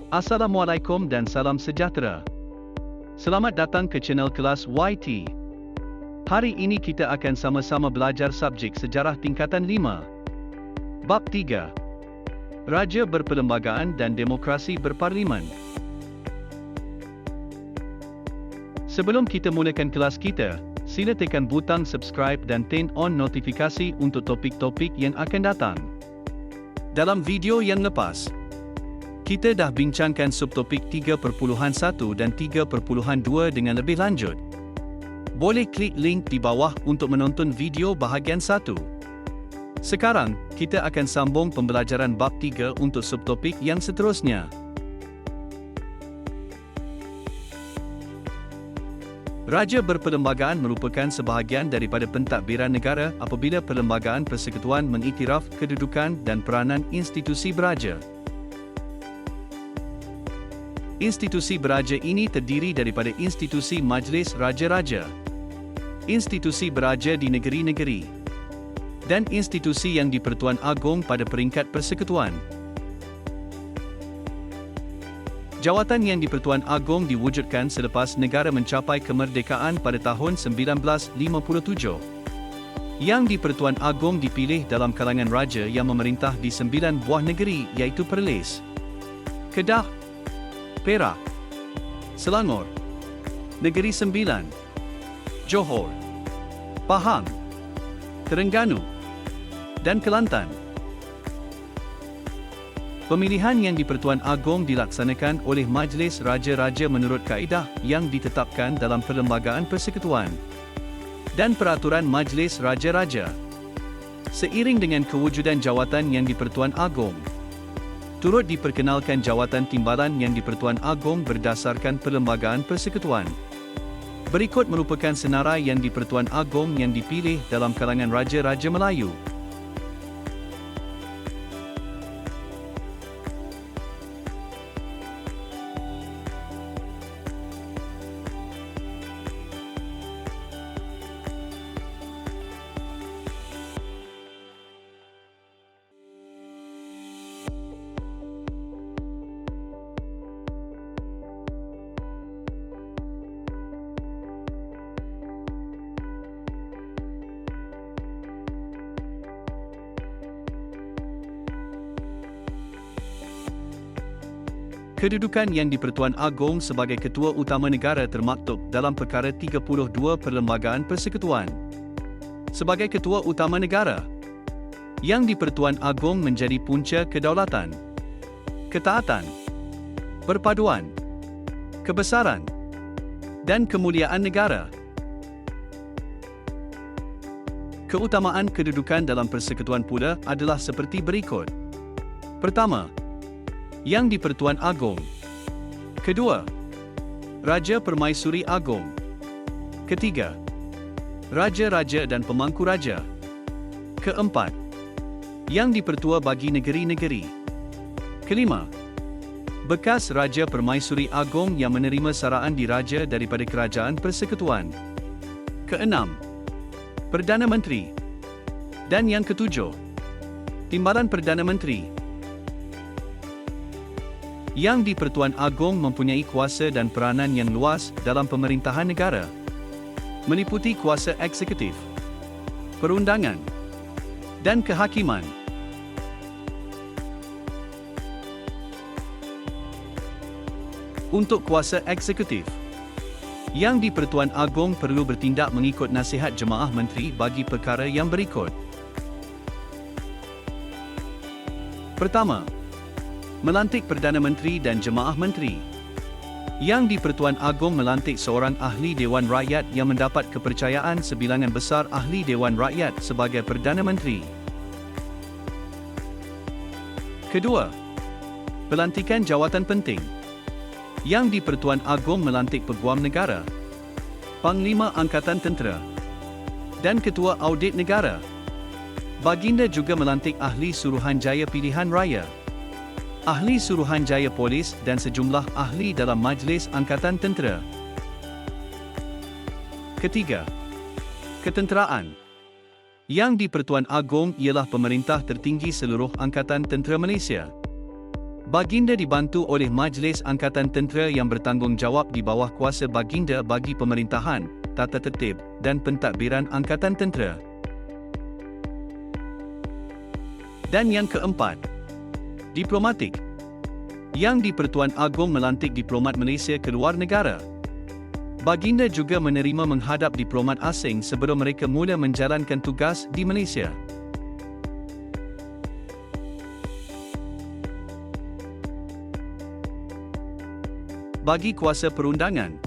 Assalamualaikum dan salam sejahtera. Selamat datang ke channel kelas YT. Hari ini kita akan sama-sama belajar subjek sejarah tingkatan 5. Bab 3. Raja berperlembagaan dan demokrasi berparlimen. Sebelum kita mulakan kelas kita, sila tekan butang subscribe dan turn on notifikasi untuk topik-topik yang akan datang. Dalam video yang lepas, kita dah bincangkan subtopik 3.1 dan 3.2 dengan lebih lanjut. Boleh klik link di bawah untuk menonton video bahagian 1. Sekarang, kita akan sambung pembelajaran bab 3 untuk subtopik yang seterusnya. Raja berperlembagaan merupakan sebahagian daripada pentadbiran negara apabila perlembagaan persekutuan mengiktiraf kedudukan dan peranan institusi beraja. Institusi beraja ini terdiri daripada institusi Majlis Raja-Raja, institusi beraja di negeri-negeri, dan institusi yang di-Pertuan Agong pada peringkat persekutuan. Jawatan yang di-Pertuan Agong diwujudkan selepas negara mencapai kemerdekaan pada tahun 1957. Yang di-Pertuan Agong dipilih dalam kalangan raja yang memerintah di 9 buah negeri iaitu Perlis, Kedah, Perak, Selangor, Negeri Sembilan, Johor, Pahang, Terengganu, dan Kelantan. Pemilihan yang di-Pertuan Agong dilaksanakan oleh Majlis Raja-Raja menurut kaedah yang ditetapkan dalam Perlembagaan Persekutuan dan Peraturan Majlis Raja-Raja. Seiring dengan kewujudan jawatan yang di-Pertuan Agong, turut diperkenalkan jawatan timbalan yang di-Pertuan Agong berdasarkan Perlembagaan Persekutuan. Berikut merupakan senarai yang di-Pertuan Agong yang dipilih dalam kalangan Raja-Raja Melayu. Kedudukan yang di-Pertuan Agong sebagai Ketua Utama Negara termaktub dalam Perkara 32 Perlembagaan Persekutuan. Sebagai Ketua Utama Negara, yang di-Pertuan Agong menjadi punca kedaulatan, ketaatan, perpaduan, kebesaran, dan kemuliaan negara. Keutamaan kedudukan dalam persekutuan pula adalah seperti berikut. Pertama, yang di-Pertuan Agong. Kedua, Raja Permaisuri Agong. Ketiga, Raja-Raja dan Pemangku Raja. Keempat, yang di-Pertua bagi negeri-negeri. Kelima, bekas Raja Permaisuri Agong yang menerima saraan diraja daripada Kerajaan Persekutuan. Keenam, Perdana Menteri. Dan yang ketujuh, Timbalan Perdana Menteri. Yang di-Pertuan Agong mempunyai kuasa dan peranan yang luas dalam pemerintahan negara, meliputi kuasa eksekutif, perundangan, dan kehakiman. Untuk kuasa eksekutif, yang di-Pertuan Agong perlu bertindak mengikut nasihat Jemaah Menteri bagi perkara yang berikut. Pertama, melantik Perdana Menteri dan Jemaah Menteri. Yang di-Pertuan Agong melantik seorang ahli Dewan Rakyat yang mendapat kepercayaan sebilangan besar ahli Dewan Rakyat sebagai Perdana Menteri. Kedua, pelantikan jawatan penting. Yang di-Pertuan Agong melantik Peguam Negara, Panglima Angkatan Tentera, dan Ketua Audit Negara. Baginda juga melantik ahli Suruhanjaya Pilihan Raya, ahli Suruhanjaya Polis dan sejumlah ahli dalam Majlis Angkatan Tentera. Ketiga, ketenteraan. Yang di-Pertuan Agong ialah pemerintah tertinggi seluruh Angkatan Tentera Malaysia. Baginda dibantu oleh Majlis Angkatan Tentera yang bertanggungjawab di bawah kuasa Baginda bagi pemerintahan, tata tertib, dan pentadbiran Angkatan Tentera. Dan yang keempat, diplomatik. Yang di-Pertuan Agong melantik diplomat Malaysia ke luar negara. Baginda juga menerima menghadap diplomat asing sebelum mereka mula menjalankan tugas di Malaysia. Bagi kuasa perundangan,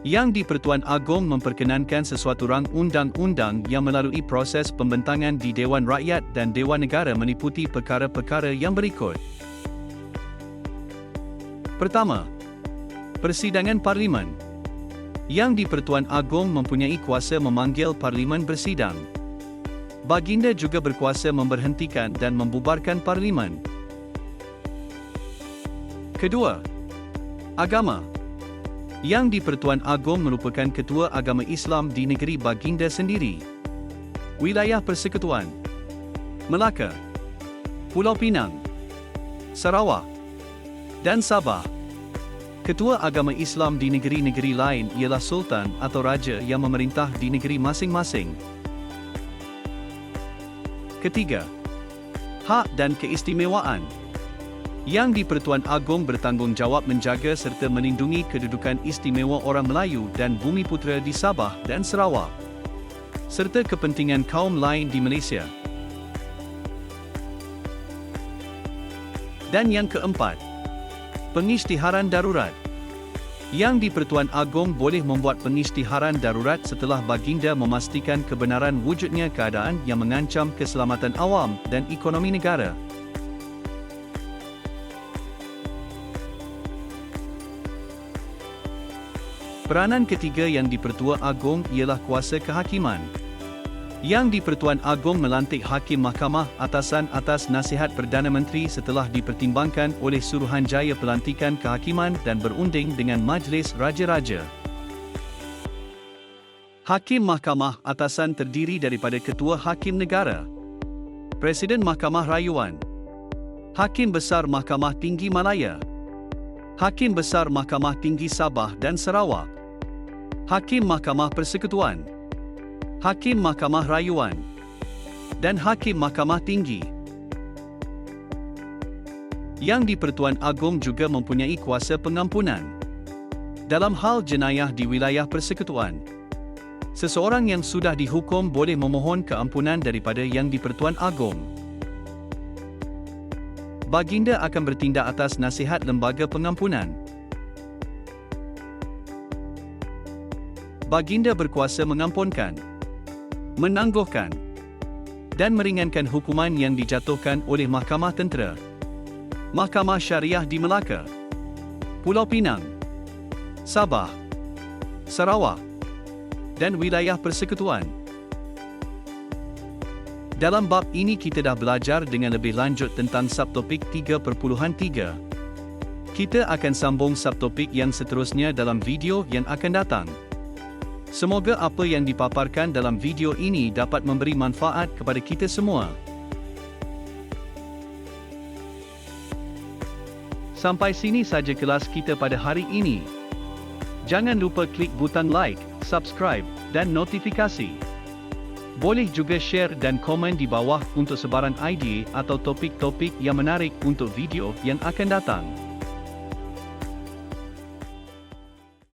yang di-Pertuan Agong memperkenankan sesuatu rang undang-undang yang melalui proses pembentangan di Dewan Rakyat dan Dewan Negara meliputi perkara-perkara yang berikut. Pertama, persidangan Parlimen. Yang di-Pertuan Agong mempunyai kuasa memanggil Parlimen bersidang. Baginda juga berkuasa memberhentikan dan membubarkan Parlimen. Kedua, agama. Yang di-Pertuan Agong merupakan ketua agama Islam di negeri Baginda sendiri. Wilayah Persekutuan Melaka, Pulau Pinang, Sarawak, dan Sabah. Ketua agama Islam di negeri-negeri lain ialah Sultan atau Raja yang memerintah di negeri masing-masing. Ketiga, hak dan keistimewaan. Yang di-Pertuan Agong bertanggungjawab menjaga serta melindungi kedudukan istimewa orang Melayu dan Bumiputera di Sabah dan Sarawak, serta kepentingan kaum lain di Malaysia. Dan yang keempat, pengisytiharan darurat. Yang di-Pertuan Agong boleh membuat pengisytiharan darurat setelah Baginda memastikan kebenaran wujudnya keadaan yang mengancam keselamatan awam dan ekonomi negara. Peranan ketiga yang di-Pertua Agong ialah kuasa kehakiman. Yang di-Pertuan Agong melantik Hakim Mahkamah Atasan atas nasihat Perdana Menteri setelah dipertimbangkan oleh Suruhanjaya Pelantikan Kehakiman dan berunding dengan Majlis Raja-Raja. Hakim Mahkamah Atasan terdiri daripada Ketua Hakim Negara, Presiden Mahkamah Rayuan, Hakim Besar Mahkamah Tinggi Malaya, Hakim Besar Mahkamah Tinggi Sabah dan Sarawak, Hakim Mahkamah Persekutuan, Hakim Mahkamah Rayuan, dan Hakim Mahkamah Tinggi. Yang di-Pertuan Agong juga mempunyai kuasa pengampunan dalam hal jenayah di wilayah persekutuan. Seseorang yang sudah dihukum boleh memohon keampunan daripada Yang di-Pertuan Agong. Baginda akan bertindak atas nasihat Lembaga Pengampunan. Baginda berkuasa mengampunkan, menangguhkan, dan meringankan hukuman yang dijatuhkan oleh Mahkamah Tentera, Mahkamah Syariah di Melaka, Pulau Pinang, Sabah, Sarawak, dan wilayah persekutuan. Dalam bab ini kita dah belajar dengan lebih lanjut tentang subtopik 3.3. Kita akan sambung subtopik yang seterusnya dalam video yang akan datang. Semoga apa yang dipaparkan dalam video ini dapat memberi manfaat kepada kita semua. Sampai sini saja kelas kita pada hari ini. Jangan lupa klik butang like, subscribe, dan notifikasi. Boleh juga share dan komen di bawah untuk sebarang idea atau topik-topik yang menarik untuk video yang akan datang.